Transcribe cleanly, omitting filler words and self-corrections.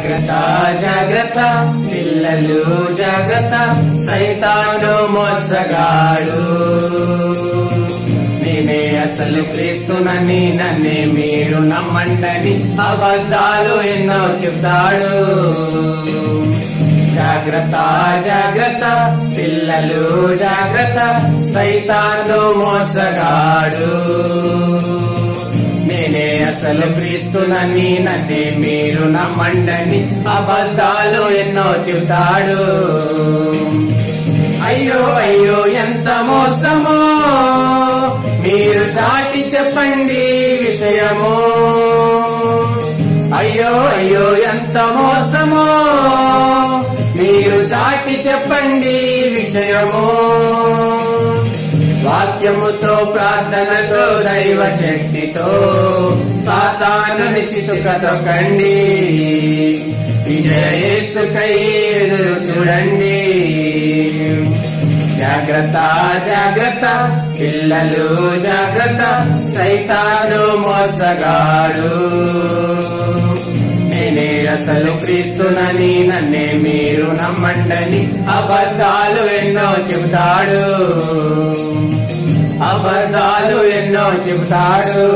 జాగ్రత్త జాగ్రత్త పిల్లలు జాగ్రత్త, సైతాను మోసగాడు. నేనే అసలు క్రీస్తునని, నన్నే మీరు నమ్మండని అబద్ధాలు ఎన్నో చెప్తాడు. జాగ్రత్త జాగ్రత్త పిల్లలు జాగ్రత్త, సైతాను మోసగాడు. నేనే అసలు క్రీస్తునని, నన్నే మీరు నమ్మండని అబద్ధాలు ఎన్నో చెబుతాడు. అయ్యో అయ్యో ఎంత మోసమో, మీరు చాటి చెప్పండి విషయము. అయ్యో అయ్యో ఎంత మోసమో, మీరు చాటి చెప్పండి విషయము. వాక్యముతో ప్రార్థనతో దైవ శక్తితో సాతానుని చితుకతొక్కండి. విజయ యేసుకై ఎదురు చూడండి. జాగ్రత్త జాగ్రత్త పిల్లలు జాగ్రత్త, సైతాను మోసగాడు. నేనే అసలు క్రీస్తునని, నన్నే మీరు నమ్మండని అబద్ధాలు ఎన్నో చెబుతాడు. అబద్ధాలు ఎన్నో చెబుతాడు.